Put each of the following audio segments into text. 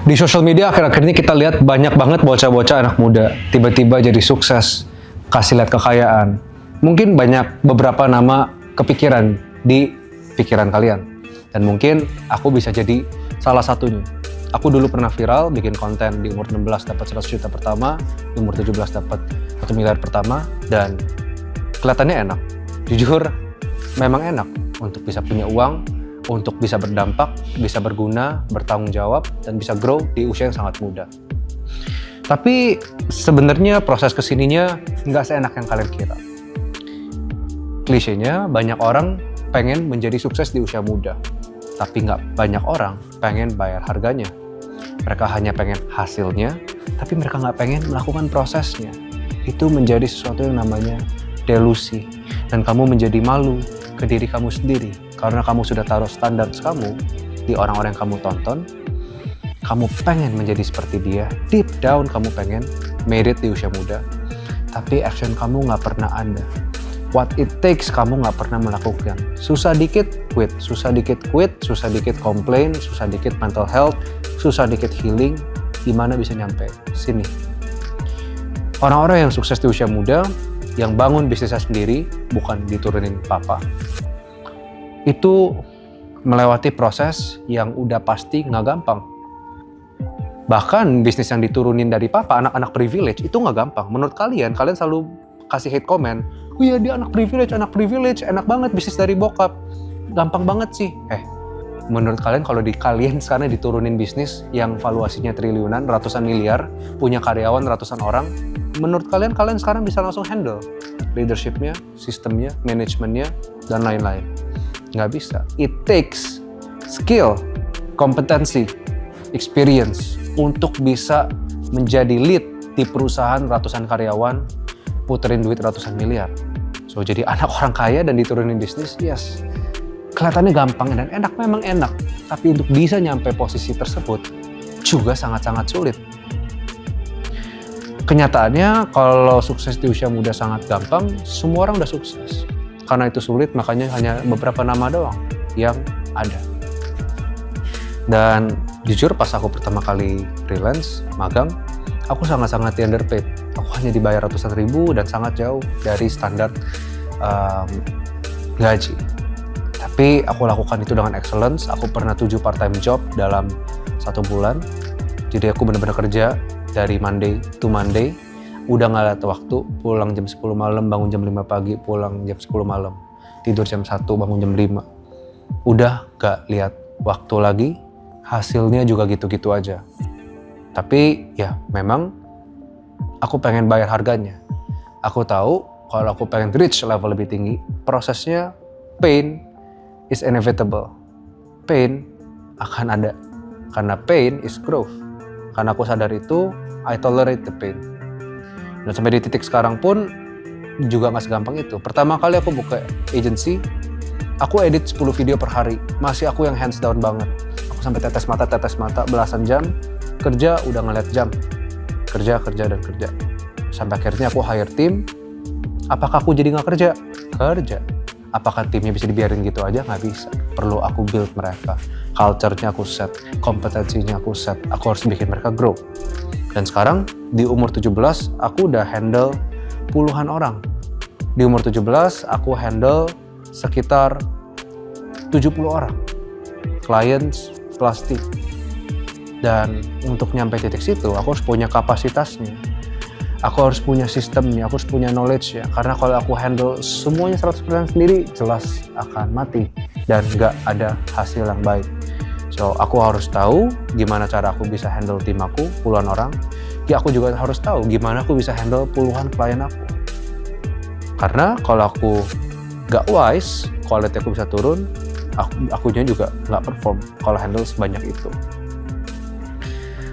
Di sosial media akhir-akhir ini kita lihat banyak banget bocah-bocah anak muda tiba-tiba jadi sukses, kasih lihat kekayaan. Mungkin banyak beberapa nama kepikiran di pikiran kalian. Dan mungkin aku bisa jadi salah satunya. Aku dulu pernah viral bikin konten di umur 16 dapat 100 juta pertama, di umur 17 dapat 1 miliar pertama, dan kelihatannya enak. Jujur, memang enak untuk bisa punya uang, untuk bisa berdampak, bisa berguna, bertanggung jawab, dan bisa grow di usia yang sangat muda. Tapi sebenarnya proses kesininya nggak seenak yang kalian kira. Klisenya, banyak orang pengen menjadi sukses di usia muda, tapi nggak banyak orang pengen bayar harganya. Mereka hanya pengen hasilnya, tapi mereka nggak pengen melakukan prosesnya. Itu menjadi sesuatu yang namanya delusi, dan kamu menjadi malu ke diri kamu sendiri karena kamu sudah taruh standar kamu di orang-orang yang kamu tonton. Kamu pengen menjadi seperti dia, deep down kamu pengen merit di usia muda, tapi action kamu nggak pernah ada. What it takes kamu nggak pernah melakukan. Susah dikit quit, susah dikit quit, susah dikit complain, susah dikit mental health, susah dikit healing. Gimana bisa nyampe sini? Orang-orang yang sukses di usia muda, yang bangun bisnisnya sendiri, bukan diturunin papa, itu melewati proses yang udah pasti nggak gampang. Bahkan bisnis yang diturunin dari papa, anak-anak privilege, itu nggak gampang. Menurut kalian selalu kasih hate comment, oh iya dia anak privilege, enak banget bisnis dari bokap. Gampang banget sih. Menurut kalian kalau kalian sekarang diturunin bisnis yang valuasinya triliunan, ratusan miliar, punya karyawan ratusan orang, menurut kalian sekarang bisa langsung handle leadership-nya, sistemnya, manajemennya, dan lain-lain? Nggak bisa. It takes skill, kompetensi, experience untuk bisa menjadi lead di perusahaan ratusan karyawan, puterin duit ratusan miliar. So, jadi anak orang kaya dan diturunin bisnis, yes. Kelihatannya gampang dan enak, memang enak. Tapi untuk bisa nyampe posisi tersebut juga sangat-sangat sulit. Kenyataannya kalau sukses di usia muda sangat gampang, semua orang udah sukses. Karena itu sulit, makanya hanya beberapa nama doang yang ada. Dan jujur pas aku pertama kali freelance, magang, aku sangat-sangat underpaid. Aku hanya dibayar ratusan ribu dan sangat jauh dari standar gaji. Tapi aku lakukan itu dengan excellence. Aku pernah 7 part-time job dalam 1 bulan. Jadi aku benar-benar kerja dari Monday to Monday, udah nggak lihat waktu, pulang jam 10 malam, bangun jam 5 pagi, pulang jam 10 malam, tidur jam 1, bangun jam 5. Udah nggak lihat waktu lagi, hasilnya juga gitu-gitu aja. Tapi ya memang aku pengen bayar harganya. Aku tahu kalau aku pengen reach level lebih tinggi, prosesnya pain is inevitable. Pain akan ada, karena pain is growth. Karena aku sadar itu, I tolerate the pain. Dan sampai di titik sekarang pun juga nggak segampang itu. Pertama kali aku buka agency, aku edit 10 video per hari. Masih aku yang hands down banget. Aku sampai tetes mata belasan jam. Kerja udah ngeliat jam. Kerja. Sampai akhirnya aku hire tim. Apakah aku jadi nggak kerja? Kerja. Apakah timnya bisa dibiarin gitu aja? Nggak bisa. Perlu aku build mereka. Culture-nya aku set, kompetensinya aku set. Aku harus bikin mereka grow. Dan sekarang di umur 17 aku udah handle puluhan orang. Di umur 17 aku handle sekitar 70 orang. Clients plus team. Dan untuk nyampe titik situ aku harus punya kapasitasnya. Aku harus punya sistemnya, aku harus punya knowledge-nya. Karena kalau aku handle semuanya 100% sendiri, jelas akan mati. Dan nggak ada hasil yang baik. So, aku harus tahu gimana cara aku bisa handle tim aku, puluhan orang. Ya, aku juga harus tahu gimana aku bisa handle puluhan klien aku. Karena kalau aku nggak wise, quality aku bisa turun, akunya juga nggak perform kalau handle sebanyak itu.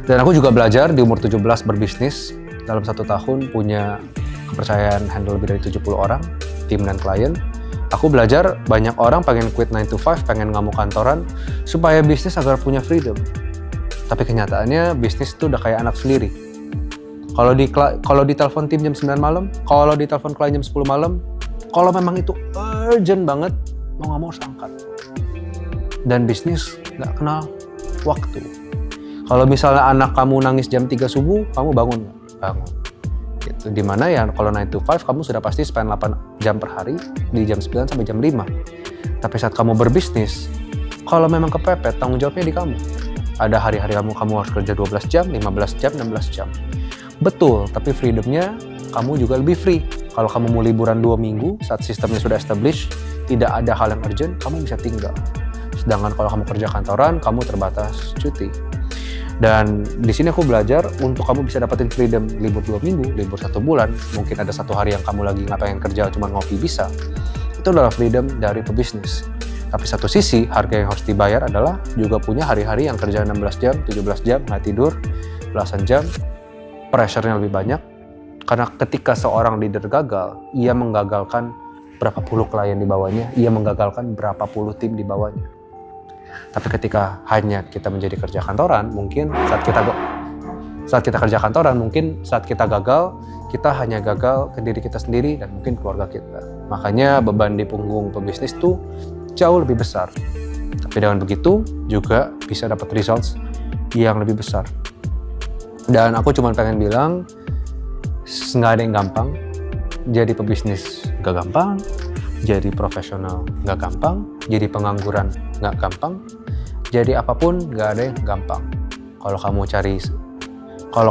Dan aku juga belajar di umur 17 berbisnis. Dalam 1 tahun punya kepercayaan handle lebih dari 70 orang, tim dan klien. Aku belajar banyak orang pengen quit 9 to 5, pengen nggak mau kantoran, supaya bisnis agar punya freedom. Tapi kenyataannya bisnis itu udah kayak anak sendiri. Kalau ditelepon tim jam 9 malam, kalau ditelepon klien jam 10 malam, kalau memang itu urgent banget, mau nggak mau harus angkat. Dan bisnis nggak kenal waktu. Kalau misalnya anak kamu nangis jam 3 subuh, kamu bangun. Gitu. Dimana ya kalau 9 to 5 kamu sudah pasti spend 8 jam per hari di jam 9 sampai jam 5. Tapi saat kamu berbisnis, kalau memang kepepet, tanggung jawabnya di kamu. Ada hari-hari kamu harus kerja 12 jam, 15 jam, 16 jam. Betul, tapi freedomnya kamu juga lebih free. Kalau kamu mau liburan 2 minggu, saat sistemnya sudah established, tidak ada hal yang urgent, kamu bisa tinggal. Sedangkan kalau kamu kerja kantoran, kamu terbatas cuti. Dan di sini aku belajar untuk kamu bisa dapetin freedom libur 2 minggu, libur 1 bulan, mungkin ada 1 hari yang kamu lagi nggak pengen kerja, cuma ngopi bisa. Itu adalah freedom dari pebisnis. Tapi satu sisi, harga yang harus dibayar adalah juga punya hari-hari yang kerja 16 jam, 17 jam, nggak tidur, belasan jam, pressure-nya lebih banyak. Karena ketika seorang leader gagal, ia menggagalkan berapa puluh klien di bawahnya, ia menggagalkan berapa puluh tim di bawahnya. Tapi ketika hanya kita menjadi kerja kantoran, mungkin saat kita kerja kantoran, mungkin saat kita gagal, kita hanya gagal ke diri kita sendiri dan mungkin keluarga kita. Makanya beban di punggung pebisnis tuh jauh lebih besar. Tapi dengan begitu juga bisa dapat results yang lebih besar. Dan aku cuma pengen bilang, nggak ada yang gampang. Jadi pebisnis nggak gampang, jadi profesional nggak gampang, jadi pengangguran nggak gampang, jadi apapun nggak ada yang gampang. Kalau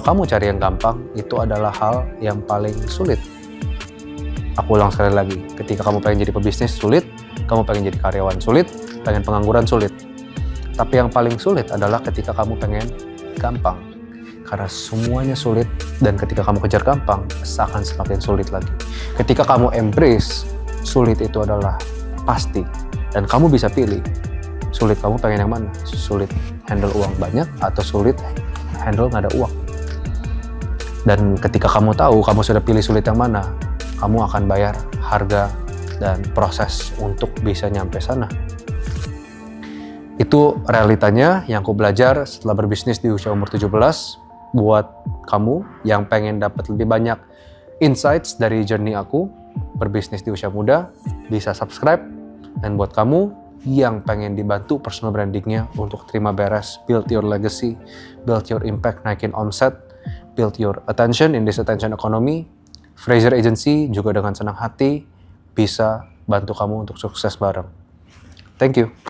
kamu cari yang gampang, itu adalah hal yang paling sulit. Aku ulang sekali lagi, ketika kamu pengen jadi pebisnis sulit, kamu pengen jadi karyawan sulit, pengen pengangguran sulit. Tapi yang paling sulit adalah ketika kamu pengen gampang. Karena semuanya sulit, dan ketika kamu kejar gampang, akan semakin sulit lagi. Ketika kamu embrace, sulit itu adalah pasti. Dan kamu bisa pilih, sulit kamu pengen yang mana? Sulit handle uang banyak, atau sulit handle nggak ada uang? Dan ketika kamu tahu, kamu sudah pilih sulit yang mana, kamu akan bayar harga dan proses untuk bisa nyampe sana. Itu realitanya yang aku belajar setelah berbisnis di usia umur 17. Buat kamu yang pengen dapat lebih banyak insights dari journey aku berbisnis di usia muda, bisa subscribe. Dan buat kamu yang pengen dibantu personal brandingnya untuk terima beres, build your legacy, build your impact, naikin omset, build your attention in this attention economy, Fraser Agency juga dengan senang hati bisa bantu kamu untuk sukses bareng. Thank you.